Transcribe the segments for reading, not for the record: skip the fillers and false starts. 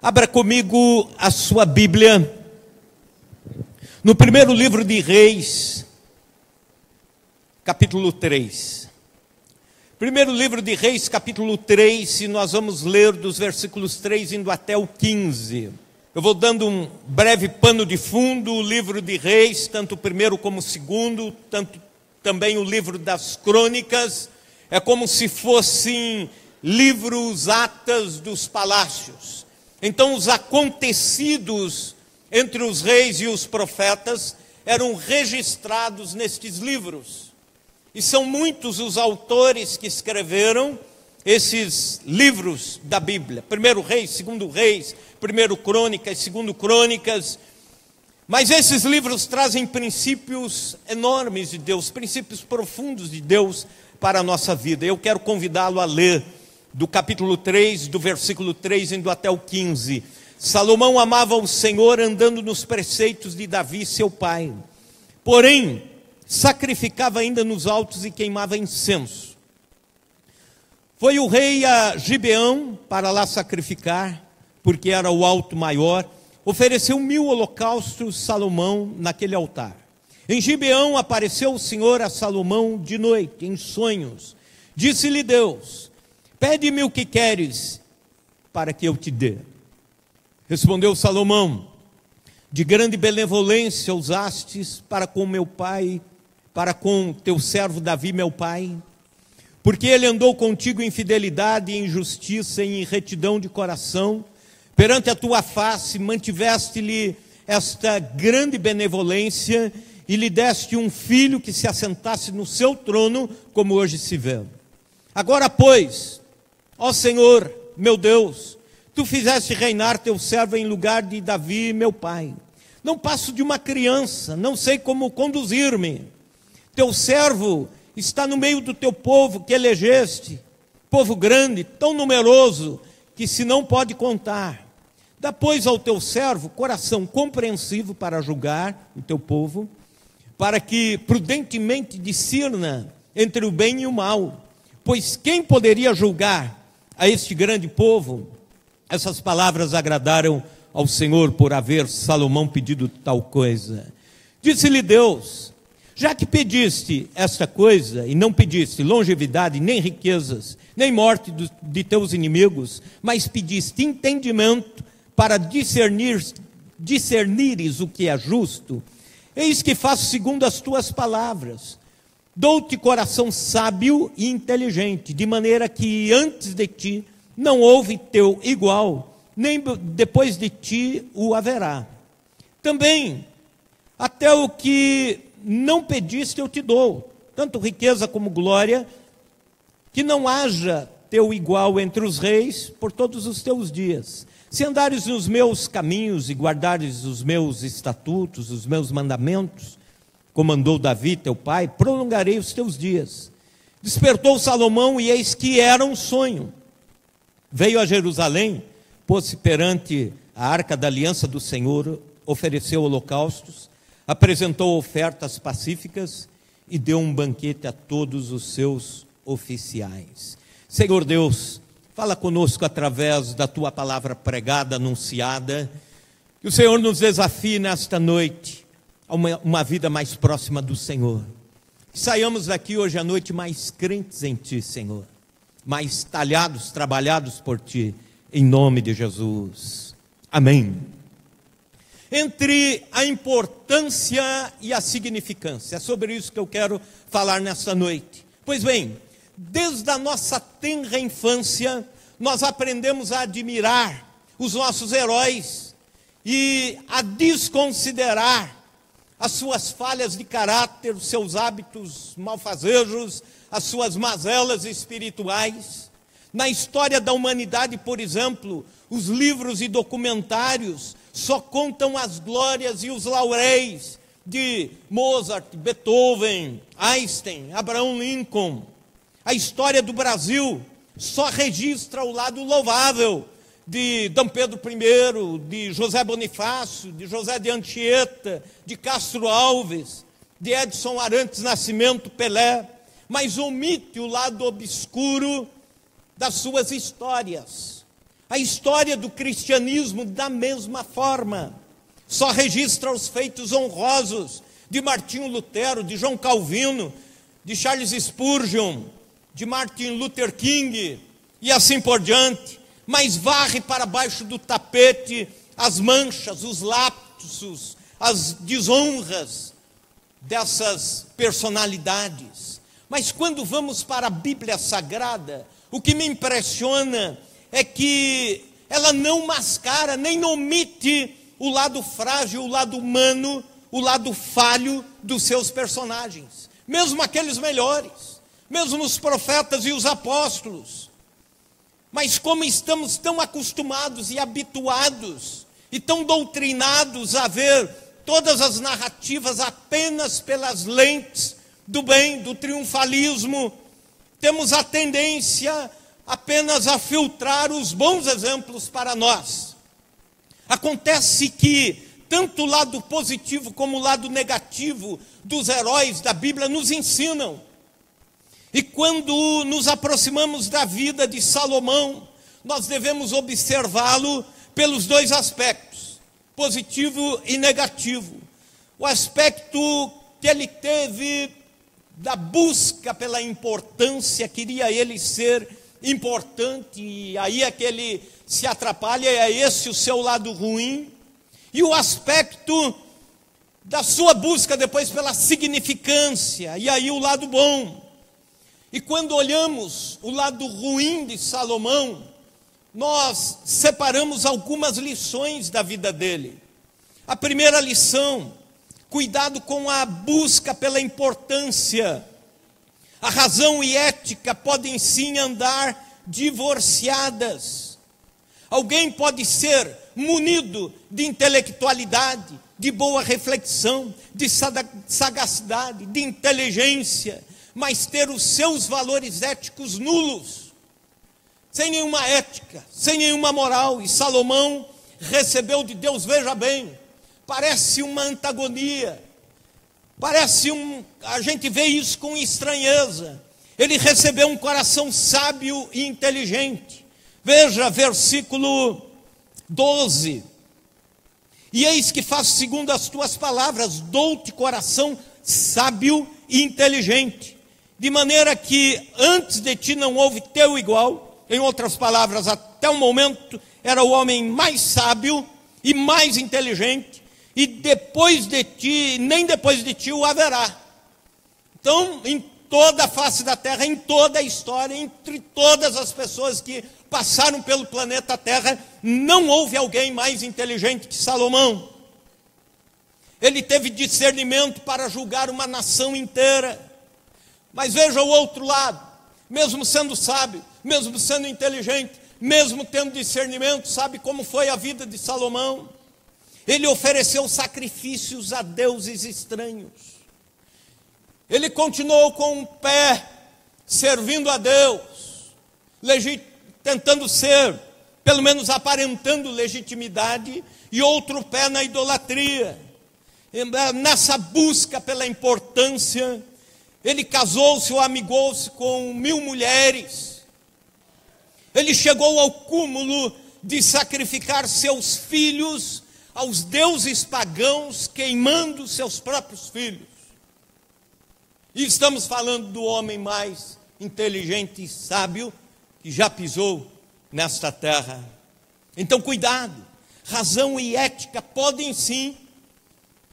Abra comigo a sua Bíblia, no primeiro livro de Reis, capítulo 3. Primeiro livro de Reis, capítulo 3, e nós vamos ler dos versículos 3 indo até o 15. Eu vou dando um breve pano de fundo. O livro de Reis, tanto o primeiro como o segundo, tanto também o livro das crônicas, é como se fossem livros, atas dos palácios. Então, os acontecidos entre os reis e os profetas eram registrados nestes livros. E são muitos os autores que escreveram esses livros da Bíblia. Primeiro Reis, segundo Reis, primeiro Crônicas, segundo Crônicas. Mas esses livros trazem princípios enormes de Deus, princípios profundos de Deus para a nossa vida. Eu quero convidá-lo a ler do capítulo 3, do versículo 3, indo até o 15. Salomão amava o Senhor andando nos preceitos de Davi, seu pai. Porém, sacrificava ainda nos altos e queimava incenso. Foi o rei a Gibeão para lá sacrificar, porque era o alto maior. Ofereceu 1000 holocaustos Salomão naquele altar. Em Gibeão apareceu o Senhor a Salomão de noite, em sonhos. Disse-lhe Deus: pede-me o que queres, para que eu te dê. Respondeu Salomão: de grande benevolência usastes para com meu pai, para com teu servo Davi, meu pai, porque ele andou contigo em fidelidade, em justiça, em retidão de coração. Perante a tua face mantiveste-lhe esta grande benevolência e lhe deste um filho que se assentasse no seu trono, como hoje se vê. Agora, pois, ó Senhor, meu Deus, tu fizeste reinar teu servo em lugar de Davi, meu pai. Não passo de uma criança, não sei como conduzir-me. Teu servo está no meio do teu povo que elegeste, povo grande, tão numeroso, que se não pode contar. Dá, pois, ao teu servo coração compreensivo para julgar o teu povo, para que prudentemente discirna entre o bem e o mal. Pois quem poderia julgar a este grande povo? Essas palavras agradaram ao Senhor por haver Salomão pedido tal coisa. Disse-lhe Deus: já que pediste esta coisa, e não pediste longevidade, nem riquezas, nem morte de teus inimigos, mas pediste entendimento para discernires o que é justo, eis que faço segundo as tuas palavras. Dou-te coração sábio e inteligente, de maneira que antes de ti não houve teu igual, nem depois de ti o haverá. Também, até o que não pediste eu te dou, tanto riqueza como glória, que não haja teu igual entre os reis por todos os teus dias. Se andares nos meus caminhos e guardares os meus estatutos, os meus mandamentos, como mandou Davi, teu pai, prolongarei os teus dias. Despertou Salomão, e eis que era um sonho. Veio a Jerusalém, pôs-se perante a arca da aliança do Senhor, ofereceu holocaustos, apresentou ofertas pacíficas e deu um banquete a todos os seus oficiais. Senhor Deus, fala conosco através da tua palavra pregada, anunciada, que o Senhor nos desafie nesta noite a uma vida mais próxima do Senhor. Que saiamos daqui hoje à noite mais crentes em ti, Senhor, mais talhados, trabalhados por ti, em nome de Jesus. Amém. Entre a importância e a significância, é sobre isso que eu quero falar nesta noite. Pois bem, desde a nossa tenra infância, nós aprendemos a admirar os nossos heróis e a desconsiderar as suas falhas de caráter, os seus hábitos malfazejos, as suas mazelas espirituais. Na história da humanidade, por exemplo, os livros e documentários só contam as glórias e os lauréis de Mozart, Beethoven, Einstein, Abraham Lincoln. A história do Brasil só registra o lado louvável de Dom Pedro I, de José Bonifácio, de José de Anchieta, de Castro Alves, de Edson Arantes Nascimento, Pelé, mas omite o lado obscuro das suas histórias. A história do cristianismo, da mesma forma, só registra os feitos honrosos de Martinho Lutero, de João Calvino, de Charles Spurgeon, de Martin Luther King e assim por diante, mas varre para baixo do tapete as manchas, os lapsos, as desonras dessas personalidades. Mas quando vamos para a Bíblia Sagrada, o que me impressiona é que ela não mascara, nem omite o lado frágil, o lado humano, o lado falho dos seus personagens. Mesmo aqueles melhores, mesmo os profetas e os apóstolos. Mas como estamos tão acostumados e habituados, e tão doutrinados a ver todas as narrativas apenas pelas lentes do bem, do triunfalismo, temos a tendência apenas a filtrar os bons exemplos para nós. Acontece que tanto o lado positivo como o lado negativo dos heróis da Bíblia nos ensinam. E quando nos aproximamos da vida de Salomão, nós devemos observá-lo pelos dois aspectos, positivo e negativo. O aspecto que ele teve da busca pela importância, queria ele ser importante, e aí é que ele se atrapalha, é esse o seu lado ruim. E o aspecto da sua busca depois pela significância, e aí o lado bom. E quando olhamos o lado ruim de Salomão, nós separamos algumas lições da vida dele. A primeira lição: cuidado com a busca pela importância. A razão e ética podem sim andar divorciadas. Alguém pode ser munido de intelectualidade, de boa reflexão, de sagacidade, de inteligência, mas ter os seus valores éticos nulos, sem nenhuma ética, sem nenhuma moral. E Salomão recebeu de Deus, veja bem, parece uma antagonia, a gente vê isso com estranheza. Ele recebeu um coração sábio e inteligente. Veja, versículo 12. E eis que faço segundo as tuas palavras, dou-te coração sábio e inteligente, de maneira que antes de ti não houve teu igual. Em outras palavras, até o momento era o homem mais sábio e mais inteligente, e depois de ti, nem depois de ti o haverá. Então, em toda a face da terra, em toda a história, entre todas as pessoas que passaram pelo planeta Terra, não houve alguém mais inteligente que Salomão. Ele teve discernimento para julgar uma nação inteira. Mas veja o outro lado: mesmo sendo sábio, mesmo sendo inteligente, mesmo tendo discernimento, sabe como foi a vida de Salomão? Ele ofereceu sacrifícios a deuses estranhos. Ele continuou com um pé servindo a Deus, tentando ser, pelo menos aparentando legitimidade, e outro pé na idolatria. Nessa busca pela importância, ele casou-se ou amigou-se com 1000 mulheres. Ele chegou ao cúmulo de sacrificar seus filhos aos deuses pagãos, queimando seus próprios filhos. E estamos falando do homem mais inteligente e sábio que já pisou nesta terra. Então, cuidado. Razão e ética podem sim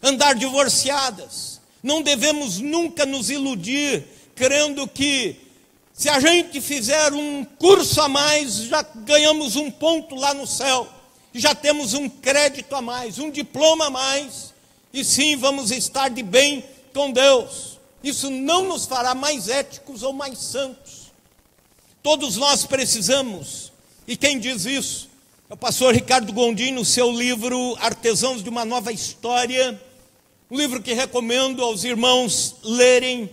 andar divorciadas. Não devemos nunca nos iludir crendo que se a gente fizer um curso a mais, já ganhamos um ponto lá no céu, já temos um crédito a mais, um diploma a mais, e sim, vamos estar de bem com Deus. Isso não nos fará mais éticos ou mais santos. Todos nós precisamos, e quem diz isso é o pastor Ricardo Gondim, no seu livro Artesãos de uma Nova História, um livro que recomendo aos irmãos lerem.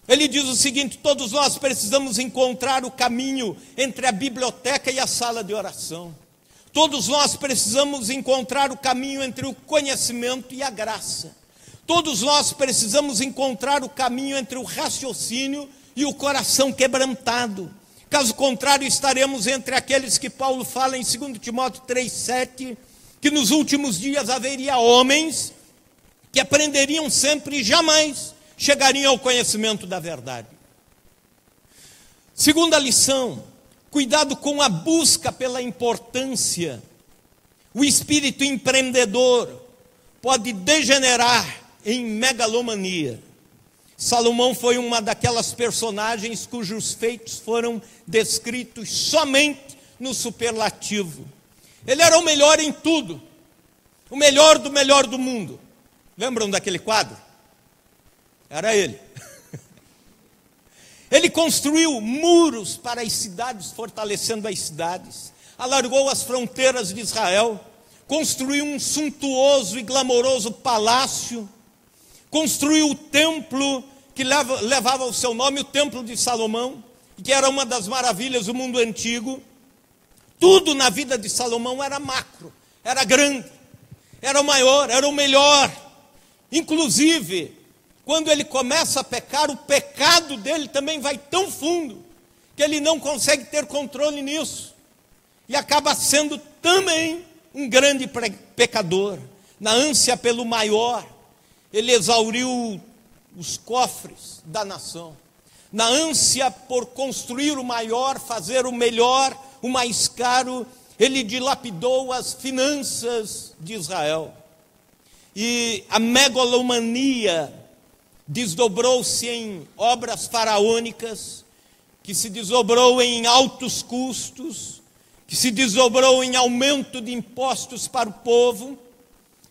Ele diz o seguinte: todos nós precisamos encontrar o caminho entre a biblioteca e a sala de oração. Todos nós precisamos encontrar o caminho entre o conhecimento e a graça. Todos nós precisamos encontrar o caminho entre o raciocínio e o coração quebrantado. Caso contrário, estaremos entre aqueles que Paulo fala em 2 Timóteo 3,7, que nos últimos dias haveria homens que aprenderiam sempre e jamais chegariam ao conhecimento da verdade. Segunda lição, cuidado com a busca pela importância. O espírito empreendedor pode degenerar em megalomania. Salomão foi uma daquelas personagens cujos feitos foram descritos somente no superlativo. Ele era o melhor em tudo, o melhor do mundo. Lembram daquele quadro? Era ele. Ele construiu muros para as cidades, fortalecendo as cidades, alargou as fronteiras de Israel, construiu um suntuoso e glamouroso palácio, construiu o templo que levava o seu nome, o Templo de Salomão, que era uma das maravilhas do mundo antigo. Tudo na vida de Salomão era macro, era grande, era o maior, era o melhor. Inclusive, quando ele começa a pecar, o pecado dele também vai tão fundo, que ele não consegue ter controle nisso. E acaba sendo também um grande pecador. Na ânsia pelo maior, ele exauriu os cofres da nação. Na ânsia por construir o maior, fazer o melhor, o mais caro, ele dilapidou as finanças de Israel. E a megalomania desdobrou-se em obras faraônicas, que se desdobrou em altos custos, que se desdobrou em aumento de impostos para o povo,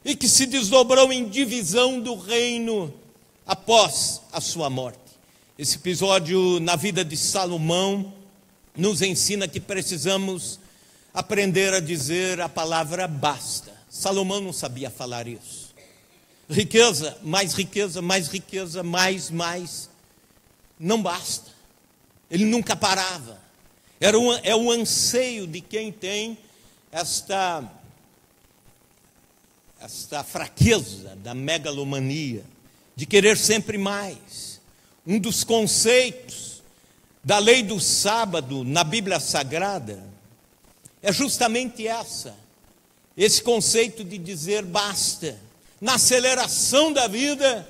e que se desdobrou em divisão do reino após a sua morte. Esse episódio na vida de Salomão nos ensina que precisamos aprender a dizer a palavra basta. Salomão não sabia falar isso. Riqueza, mais riqueza, mais riqueza, mais, não basta. Ele nunca parava. É o anseio de quem tem esta fraqueza da megalomania, de querer sempre mais. Um dos conceitos da lei do sábado na Bíblia Sagrada é justamente esse conceito de dizer basta. Na aceleração da vida,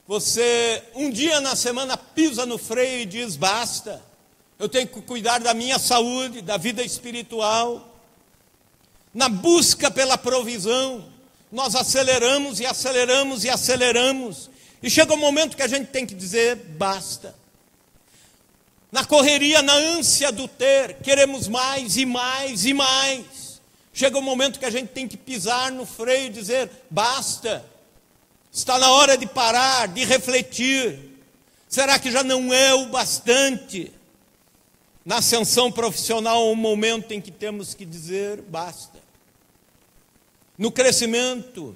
você um dia na semana pisa no freio e diz basta, eu tenho que cuidar da minha saúde, da vida espiritual. Na busca pela provisão, nós aceleramos e aceleramos e aceleramos, e chega um momento que a gente tem que dizer basta. Na correria, na ânsia do ter, queremos mais e mais e mais. Chega um momento que a gente tem que pisar no freio e dizer basta. Está na hora de parar, de refletir. Será que já não é o bastante? Na ascensão profissional, um momento em que temos que dizer basta. No crescimento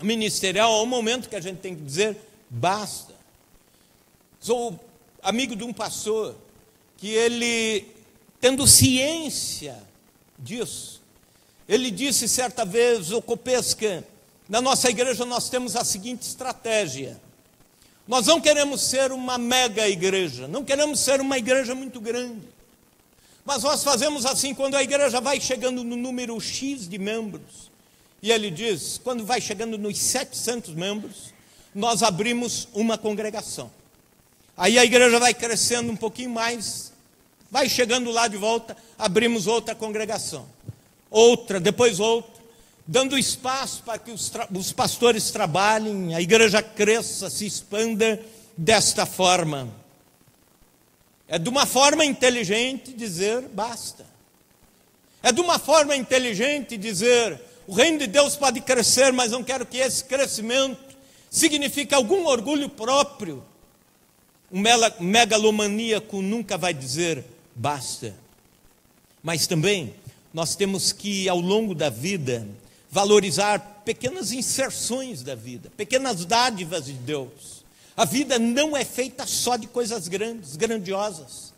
ministerial, há um momento que a gente tem que dizer basta. Sou amigo de um pastor que ele, tendo ciência disso, ele disse certa vez, ô Copesca, na nossa igreja nós temos a seguinte estratégia: nós não queremos ser uma mega igreja, não queremos ser uma igreja muito grande, mas nós fazemos assim, quando a igreja vai chegando no número X de membros, e ele diz, quando vai chegando nos 700 membros, nós abrimos uma congregação. Aí a igreja vai crescendo um pouquinho mais, vai chegando lá de volta, abrimos outra congregação. Outra, depois outra, dando espaço para que os pastores trabalhem, a igreja cresça, se expanda desta forma. É de uma forma inteligente dizer basta. É de uma forma inteligente dizer, o reino de Deus pode crescer, mas não quero que esse crescimento signifique algum orgulho próprio. Um megalomaníaco nunca vai dizer basta. Mas também nós temos que, ao longo da vida, valorizar pequenas inserções da vida, pequenas dádivas de Deus. A vida não é feita só de coisas grandes, grandiosas,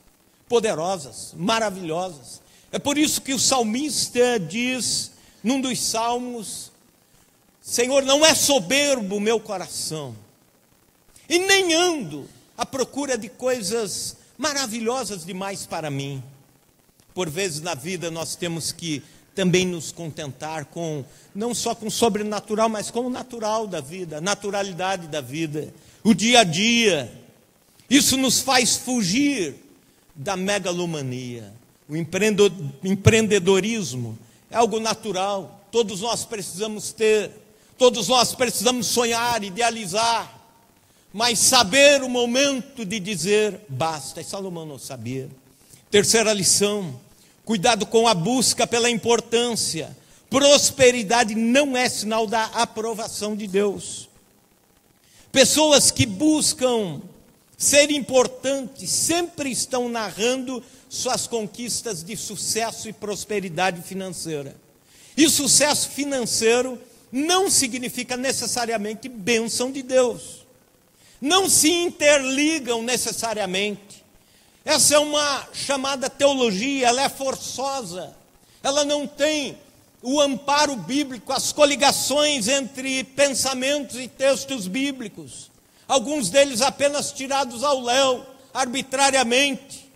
poderosas, maravilhosas. É por isso que o salmista diz, num dos salmos, Senhor, não é soberbo o meu coração, e nem ando à procura de coisas maravilhosas demais para mim. Por vezes na vida nós temos que também nos contentar com, não só com o sobrenatural, mas com o natural da vida, a naturalidade da vida, o dia a dia. Isso nos faz fugir da megalomania. O empreendedorismo é algo natural, todos nós precisamos ter, todos nós precisamos sonhar, idealizar, mas saber o momento de dizer basta. E Salomão não sabia. Terceira lição: cuidado com a busca pela importância. Prosperidade não é sinal da aprovação de Deus. Pessoas que buscam ser importantes sempre estão narrando suas conquistas de sucesso e prosperidade financeira. E sucesso financeiro não significa necessariamente bênção de Deus. Não se interligam necessariamente. Essa é uma chamada teologia, ela é forçosa. Ela não tem o amparo bíblico, as coligações entre pensamentos e textos bíblicos. Alguns deles apenas tirados ao léu, arbitrariamente.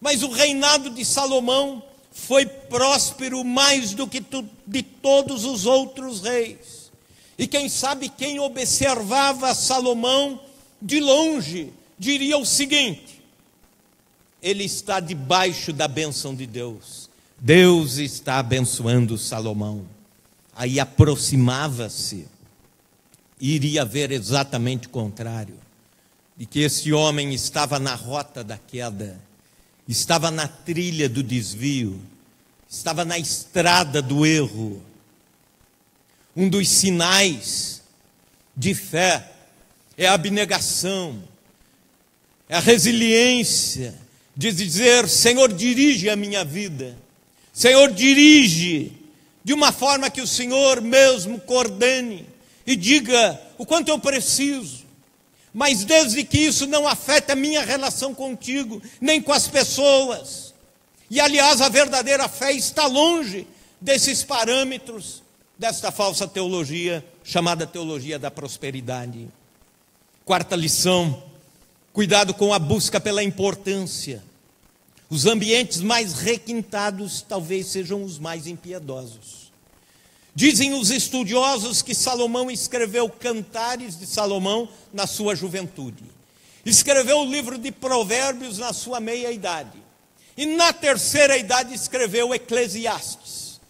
Mas o reinado de Salomão foi próspero mais do que de todos os outros reis. E quem sabe quem observava Salomão de longe diria o seguinte: ele está debaixo da bênção de Deus. Deus está abençoando Salomão. Aí aproximava-se e iria ver exatamente o contrário, de que esse homem estava na rota da queda, estava na trilha do desvio, estava na estrada do erro. Um dos sinais de fé é a abnegação, é a resiliência de dizer: Senhor, dirige a minha vida. Senhor, dirige de uma forma que o Senhor mesmo coordene e diga o quanto eu preciso. Mas desde que isso não afete a minha relação contigo, nem com as pessoas. E aliás, a verdadeira fé está longe desses parâmetros, desta falsa teologia, chamada teologia da prosperidade. Quarta lição: cuidado com a busca pela importância. Os ambientes mais requintados talvez sejam os mais impiedosos. Dizem os estudiosos que Salomão escreveu Cantares de Salomão na sua juventude. Escreveu o livro de Provérbios na sua meia-idade. E na terceira idade escreveu Eclesiastes.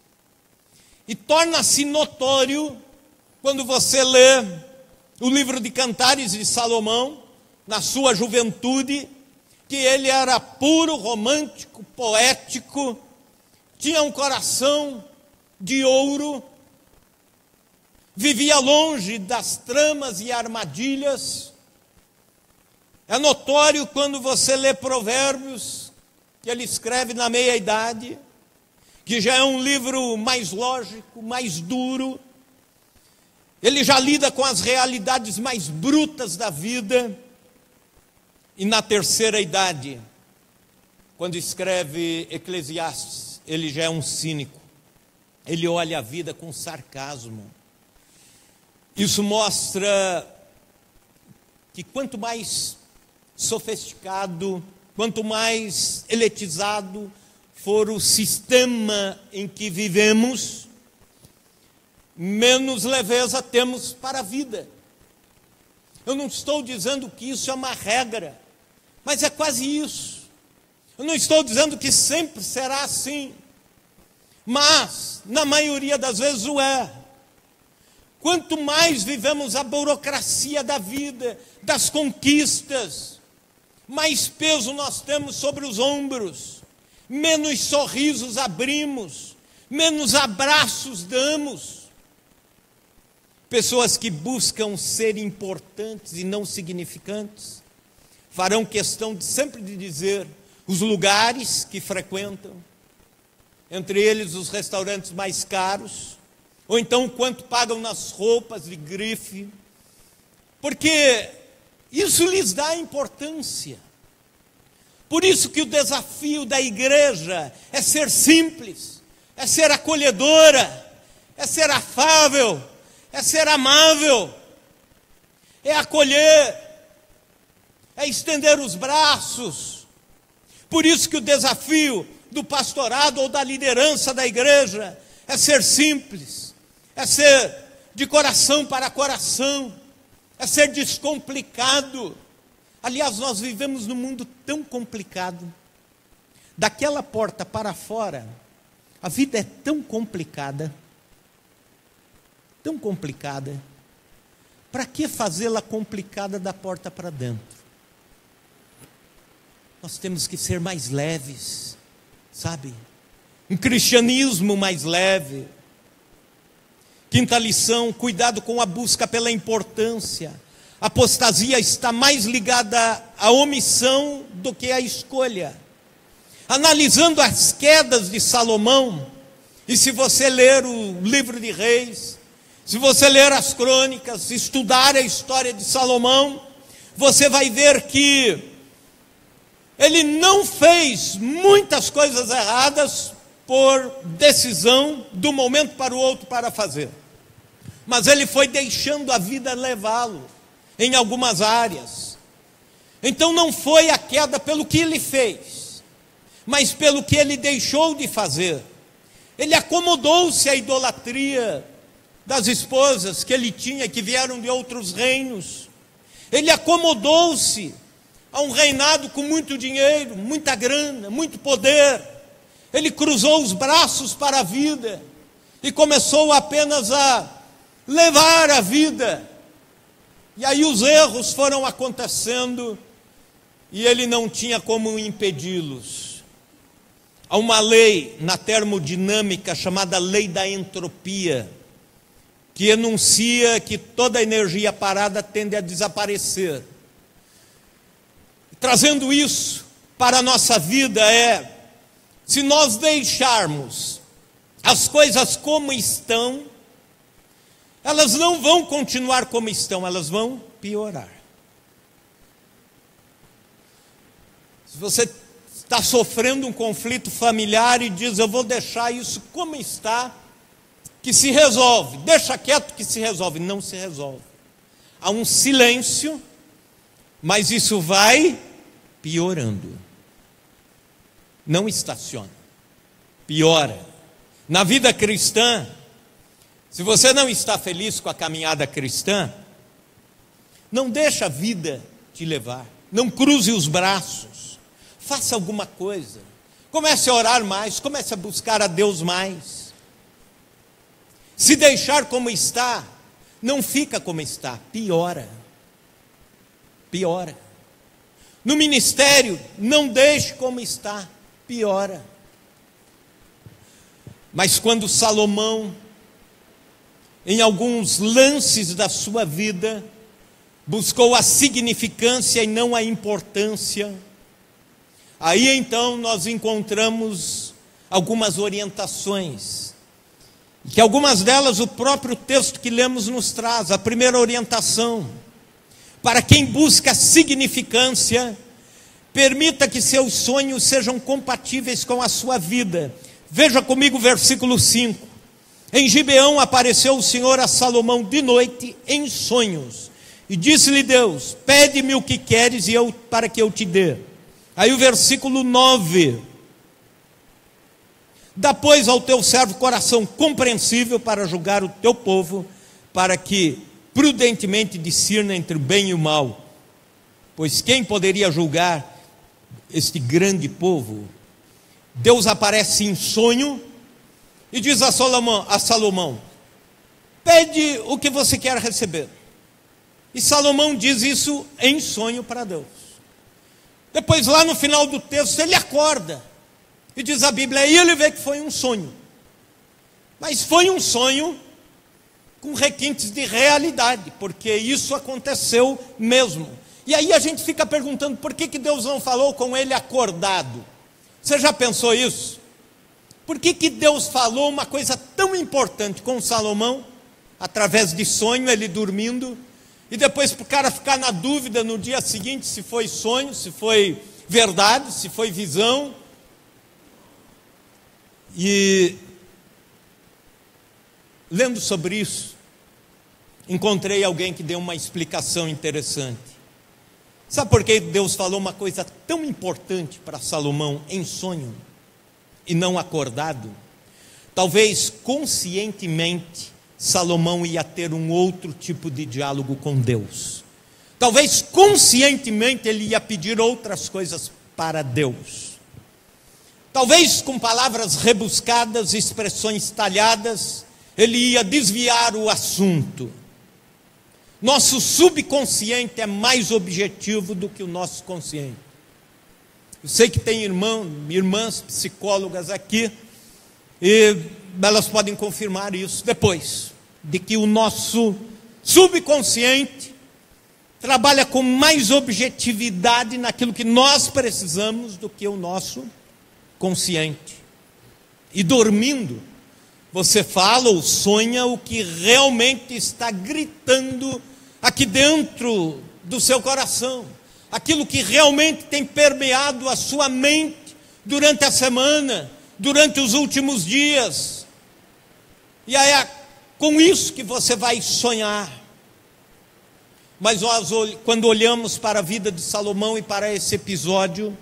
E torna-se notório, quando você lê o livro de Cantares de Salomão, na sua juventude, que ele era puro, romântico, poético, tinha um coração de ouro, vivia longe das tramas e armadilhas. É notório quando você lê Provérbios, que ele escreve na meia-idade, que já é um livro mais lógico, mais duro. Ele já lida com as realidades mais brutas da vida. E na terceira idade, quando escreve Eclesiastes, ele já é um cínico. Ele olha a vida com sarcasmo. Isso mostra que quanto mais sofisticado, quanto mais elitizado for o sistema em que vivemos, menos leveza temos para a vida. Eu não estou dizendo que isso é uma regra, mas é quase isso. Eu não estou dizendo que sempre será assim, mas na maioria das vezes o é. Quanto mais vivemos a burocracia da vida, das conquistas, mais peso nós temos sobre os ombros, menos sorrisos abrimos, menos abraços damos. Pessoas que buscam ser importantes e não significantes farão questão sempre de dizer os lugares que frequentam, entre eles os restaurantes mais caros, ou então quanto pagam nas roupas de grife, porque isso lhes dá importância. Por isso que o desafio da igreja é ser simples, é ser acolhedora, é ser afável, é ser amável, é acolher, é estender os braços, Por isso que o desafio do pastorado ou da liderança da igreja é ser simples, é ser de coração para coração, é ser descomplicado. Aliás, nós vivemos num mundo tão complicado. Daquela porta para fora, a vida é tão complicada. Tão complicada. Para que fazê-la complicada da porta para dentro? Nós temos que ser mais leves, sabe? Um cristianismo mais leve. Quinta lição, cuidado com a busca pela importância. A apostasia está mais ligada à omissão do que à escolha. Analisando as quedas de Salomão, e se você ler o livro de Reis, se você ler as crônicas, estudar a história de Salomão, você vai ver que ele não fez muitas coisas erradas por decisão do momento para o outro para fazer. Mas ele foi deixando a vida levá-lo em algumas áreas. Então não foi a queda pelo que ele fez, mas pelo que ele deixou de fazer. Ele acomodou-se à idolatria das esposas que ele tinha, que vieram de outros reinos. Ele acomodou-se a um reinado com muito dinheiro, muita grana, muito poder. Ele cruzou os braços para a vida e começou apenas a levar a vida. E aí os erros foram acontecendo e ele não tinha como impedi-los. Há uma lei na termodinâmica chamada lei da entropia, que enuncia que toda energia parada tende a desaparecer. Trazendo isso para a nossa vida se nós deixarmos as coisas como estão, elas não vão continuar como estão, elas vão piorar. Se você está sofrendo um conflito familiar e diz, eu vou deixar isso como está, que se resolve, deixa quieto que se resolve, não se resolve. Há um silêncio, mas isso vai piorando. Não estaciona, piora. Na vida cristã, se você não está feliz com a caminhada cristã, não deixa a vida te levar, não cruze os braços, faça alguma coisa, comece a orar mais, comece a buscar a Deus mais. Se deixar como está, não fica como está, piora. Piora. No ministério, não deixe como está, piora. Mas quando Salomão, em alguns lances da sua vida, buscou a significância e não a importância, aí então nós encontramos algumas orientações, que algumas delas o próprio texto que lemos nos traz. A primeira orientação: para quem busca significância, permita que seus sonhos sejam compatíveis com a sua vida. Veja comigo o versículo 5. Em Gibeão apareceu o Senhor a Salomão de noite em sonhos, e disse-lhe Deus, pede-me o que queres para que eu te dê. Aí o versículo 9. Dá, pois, ao teu servo coração compreensível para julgar o teu povo, para que prudentemente discirna entre o bem e o mal. Pois quem poderia julgar este grande povo? Deus aparece em sonho e diz a Salomão, pede o que você quer receber. E Salomão diz isso em sonho para Deus. Depois, lá no final do texto, ele acorda. E diz a Bíblia, aí ele vê que foi um sonho. Mas foi um sonho com requintes de realidade, porque isso aconteceu mesmo. E aí a gente fica perguntando, por que Deus não falou com ele acordado? Você já pensou isso? Por que Deus falou uma coisa tão importante com Salomão, através de sonho, ele dormindo, e depois para o cara ficar na dúvida no dia seguinte, se foi sonho, se foi verdade, se foi visão? E lendo sobre isso, encontrei alguém que deu uma explicação interessante. Sabe por que Deus falou uma coisa tão importante para Salomão em sonho e não acordado? Talvez conscientemente Salomão ia ter um outro tipo de diálogo com Deus. Talvez conscientemente ele ia pedir outras coisas para Deus. Talvez com palavras rebuscadas, expressões talhadas, ele ia desviar o assunto. Nosso subconsciente é mais objetivo do que o nosso consciente. Eu sei que tem irmãs psicólogas aqui, e elas podem confirmar isso depois, de que o nosso subconsciente trabalha com mais objetividade naquilo que nós precisamos do que o nosso consciente. E dormindo, você fala ou sonha o que realmente está gritando aqui dentro do seu coração, aquilo que realmente tem permeado a sua mente durante a semana, durante os últimos dias. E aí é com isso que você vai sonhar. Mas nós, quando olhamos para a vida de Salomão e para esse episódio,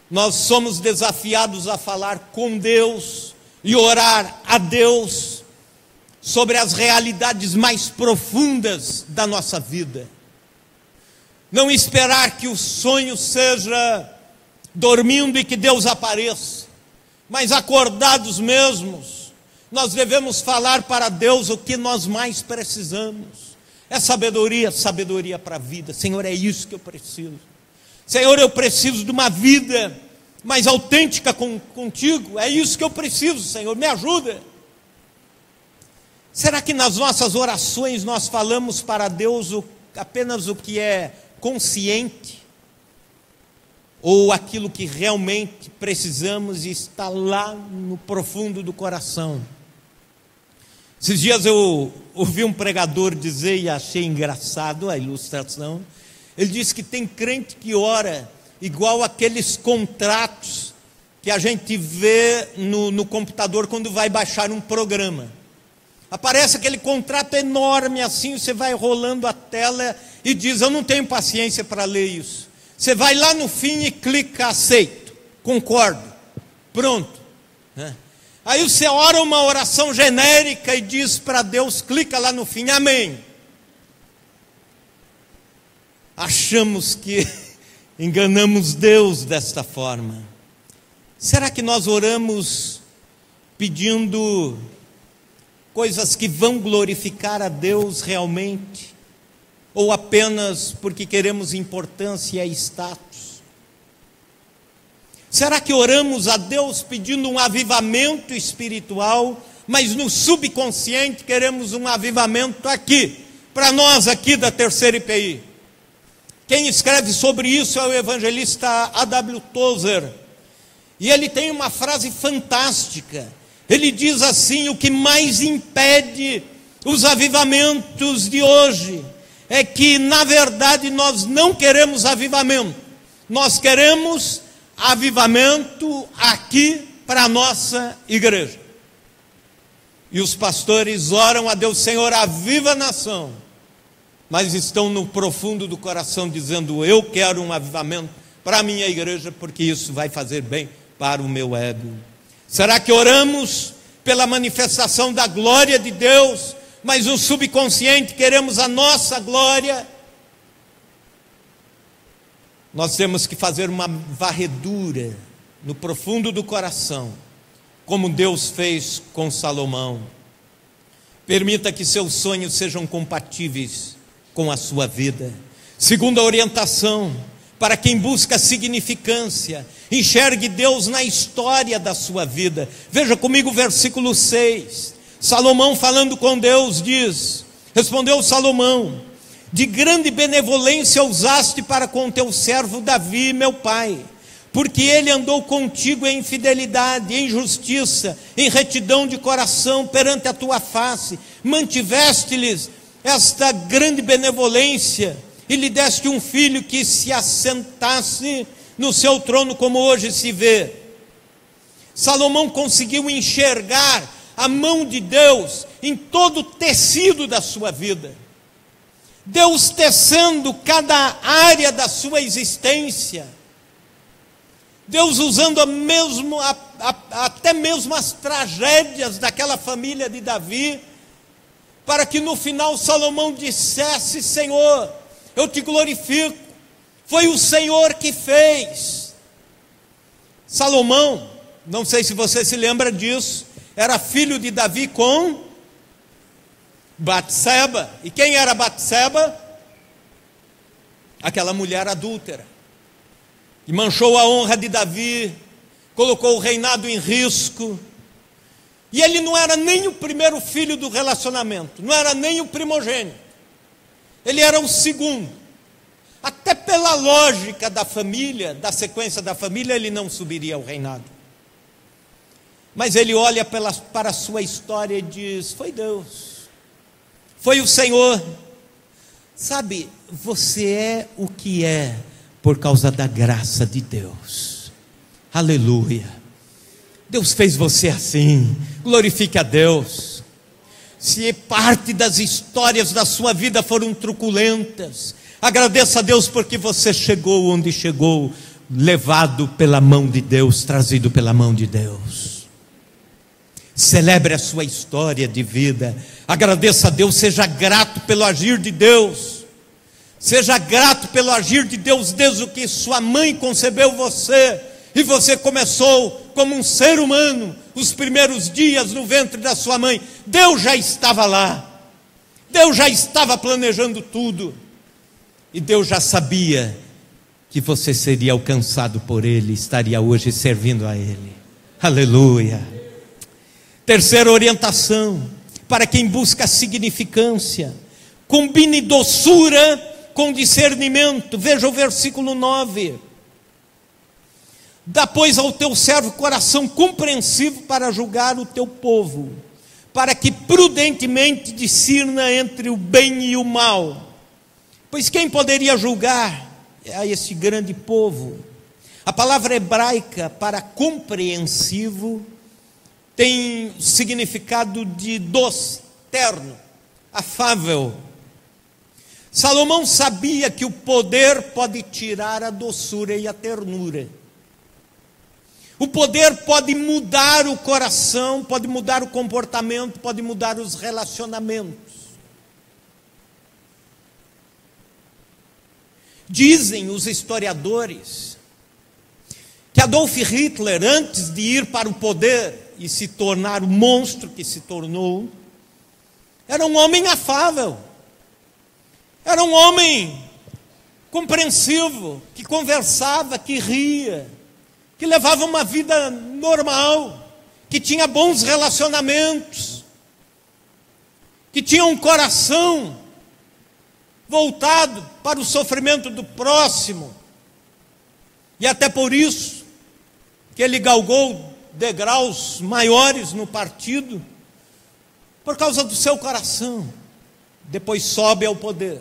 nós somos desafiados a falar com Deus e orar a Deus sobre as realidades mais profundas da nossa vida. Não esperar que o sonho seja dormindo e que Deus apareça, mas acordados mesmos, nós devemos falar para Deus o que nós mais precisamos. É sabedoria, sabedoria para a vida. Senhor, é isso que eu preciso. Senhor, eu preciso de uma vida mais autêntica contigo. É isso que eu preciso, Senhor, me ajuda. Será que nas nossas orações nós falamos para Deus apenas o que é consciente? Ou aquilo que realmente precisamos e está lá no profundo do coração? Esses dias eu ouvi um pregador dizer, e achei engraçado a ilustração. Ele disse que tem crente que ora igual aqueles contratos que a gente vê no computador quando vai baixar um programa. Aparece aquele contrato enorme assim, você vai rolando a tela e diz: eu não tenho paciência para ler isso. Você vai lá no fim e clica aceito, concordo, pronto. Aí você ora uma oração genérica e diz para Deus, clica lá no fim, amém. Achamos que enganamos Deus desta forma. Será que nós oramos pedindo coisas que vão glorificar a Deus realmente? Ou apenas porque queremos importância e status? Será que oramos a Deus pedindo um avivamento espiritual, mas no subconsciente queremos um avivamento aqui, para nós aqui da Terceira IPI? Quem escreve sobre isso é o evangelista A.W. Tozer, e ele tem uma frase fantástica. Ele diz assim: o que mais impede os avivamentos de hoje é que, na verdade, nós não queremos avivamento, nós queremos avivamento aqui para a nossa igreja. E os pastores oram a Deus: Senhor, aviva a nação, mas estão no profundo do coração dizendo: eu quero um avivamento para a minha igreja, porque isso vai fazer bem para o meu ego. Será que oramos pela manifestação da glória de Deus, mas no subconsciente queremos a nossa glória? Nós temos que fazer uma varredura no profundo do coração, como Deus fez com Salomão. Permita que seus sonhos sejam compatíveis com a sua vida. Segunda orientação, para quem busca significância, enxergue Deus na história da sua vida. Veja comigo o versículo 6. Salomão falando com Deus diz: respondeu Salomão: de grande benevolência usaste para com teu servo Davi, meu pai, porque ele andou contigo em fidelidade, em justiça, em retidão de coração perante a tua face. Mantiveste-lhes esta grande benevolência e lhe deste um filho que se assentasse no seu trono, como hoje se vê. Salomão conseguiu enxergar a mão de Deus em todo o tecido da sua vida. Deus tecendo cada área da sua existência, Deus usando até mesmo as tragédias daquela família de Davi, para que no final Salomão dissesse: Senhor, eu te glorifico, foi o Senhor que fez. Salomão, não sei se você se lembra disso, era filho de Davi com Batseba. E quem era Batseba? Aquela mulher adúltera, e manchou a honra de Davi, colocou o reinado em risco. E ele não era nem o primeiro filho do relacionamento, não era nem o primogênito, ele era o segundo. Até pela lógica da família, da sequência da família, ele não subiria ao reinado. Mas ele olha para a sua história e diz: foi Deus, foi o Senhor. Sabe, você é o que é por causa da graça de Deus. Aleluia. Deus fez você assim. Glorifique a Deus. Se parte das histórias da sua vida foram truculentas, agradeça a Deus porque você chegou onde chegou, levado pela mão de Deus, trazido pela mão de Deus. Celebre a sua história de vida, agradeça a Deus, seja grato pelo agir de Deus, seja grato pelo agir de Deus desde que sua mãe concebeu você, e você começou como um ser humano, os primeiros dias no ventre da sua mãe. Deus já estava lá, Deus já estava planejando tudo, e Deus já sabia que você seria alcançado por Ele, estaria hoje servindo a Ele. Aleluia. Terceira orientação, para quem busca significância: combine doçura com discernimento. Veja o versículo 9. Dá, pois, ao teu servo coração compreensivo para julgar o teu povo, para que prudentemente discirna entre o bem e o mal. Pois quem poderia julgar a esse grande povo? A palavra hebraica para compreensivo tem significado de doce, terno, afável. Salomão sabia que o poder pode tirar a doçura e a ternura. O poder pode mudar o coração, pode mudar o comportamento, pode mudar os relacionamentos. Dizem os historiadores que Adolf Hitler, antes de ir para o poder e se tornar o monstro que se tornou, era um homem afável, era um homem compreensivo, que conversava, que ria, que levava uma vida normal, que tinha bons relacionamentos, que tinha um coração voltado para o sofrimento do próximo. E até por isso que ele galgou degraus maiores no partido, por causa do seu coração. Depois sobe ao poder,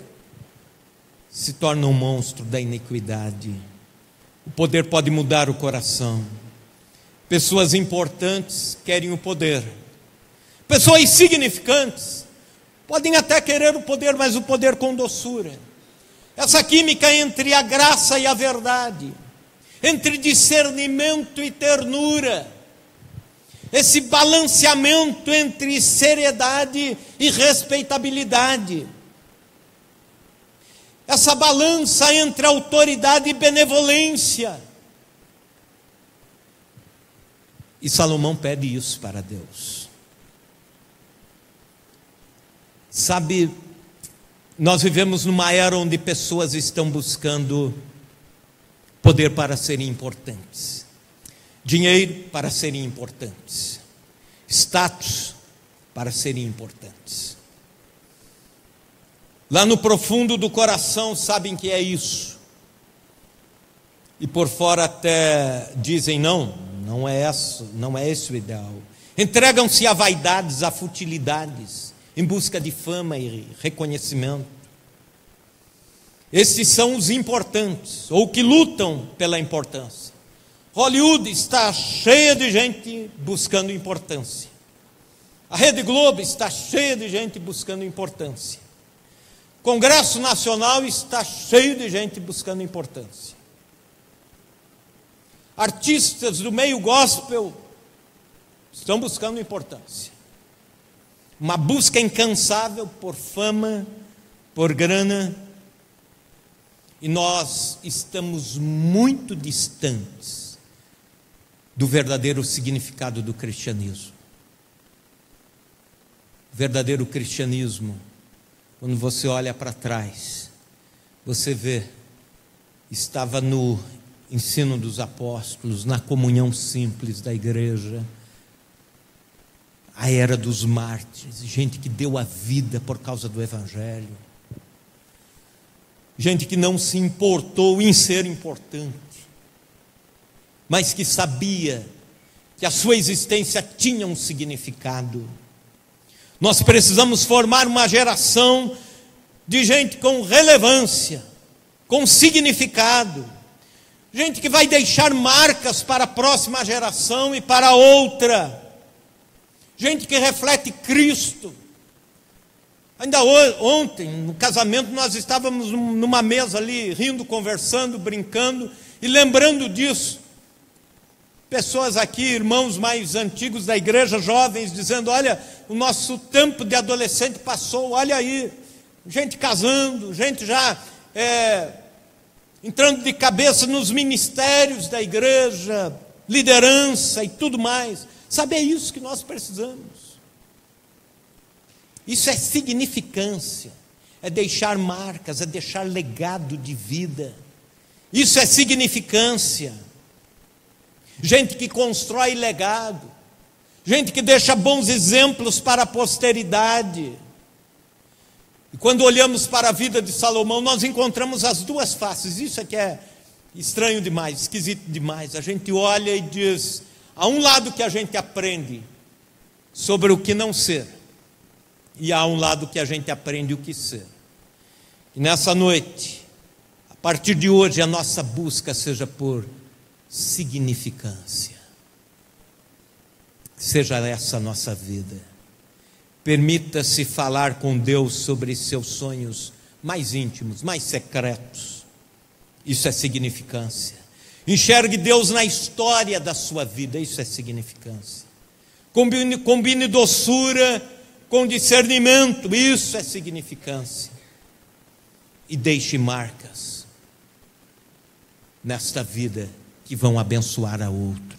se torna um monstro da iniquidade. O poder pode mudar o coração. Pessoas importantes querem o poder, pessoas insignificantes podem até querer o poder, mas o poder com doçura. Essa química entre a graça e a verdade, entre discernimento e ternura, esse balanceamento entre seriedade e respeitabilidade, essa balança entre autoridade e benevolência. E Salomão pede isso para Deus. Sabe, nós vivemos numa era onde pessoas estão buscando poder para serem importantes, dinheiro para serem importantes, status para serem importantes. Lá no profundo do coração sabem que é isso, e por fora até dizem não é esse o ideal. Entregam-se a vaidades, a futilidades, em busca de fama e reconhecimento. Esses são os importantes, ou que lutam pela importância. Hollywood está cheia de gente buscando importância. A Rede Globo está cheia de gente buscando importância. Congresso Nacional está cheio de gente buscando importância. Artistas do meio gospel estão buscando importância. Uma busca incansável por fama, por grana. E nós estamos muito distantes do verdadeiro significado do cristianismo. O verdadeiro cristianismo, quando você olha para trás, você vê, estava no ensino dos apóstolos, na comunhão simples da igreja, a era dos mártires, gente que deu a vida por causa do evangelho, gente que não se importou em ser importante, mas que sabia que a sua existência tinha um significado. Nós precisamos formar uma geração de gente com relevância, com significado, gente que vai deixar marcas para a próxima geração e para a outra, gente que reflete Cristo. Ainda ontem, no casamento, nós estávamos numa mesa ali, rindo, conversando, brincando e lembrando disso. Pessoas aqui, irmãos mais antigos da igreja, jovens, dizendo: olha, o nosso tempo de adolescente passou, olha aí, gente casando, gente já entrando de cabeça nos ministérios da igreja, liderança e tudo mais. Sabe, é isso que nós precisamos. Isso é significância, é deixar marcas, é deixar legado de vida. Isso é significância. Gente que constrói legado, gente que deixa bons exemplos para a posteridade. E quando olhamos para a vida de Salomão, nós encontramos as duas faces. Isso é que é estranho demais, esquisito demais. A gente olha e diz: há um lado que a gente aprende sobre o que não ser, e há um lado que a gente aprende o que ser. E nessa noite, a partir de hoje, a nossa busca seja por significância. Seja essa a nossa vida. Permita-se falar com Deus sobre seus sonhos mais íntimos, mais secretos. Isso é significância. Enxergue Deus na história da sua vida. Isso é significância. Combine doçura com discernimento. Isso é significância. E deixe marcas nesta vida que vão abençoar a outros.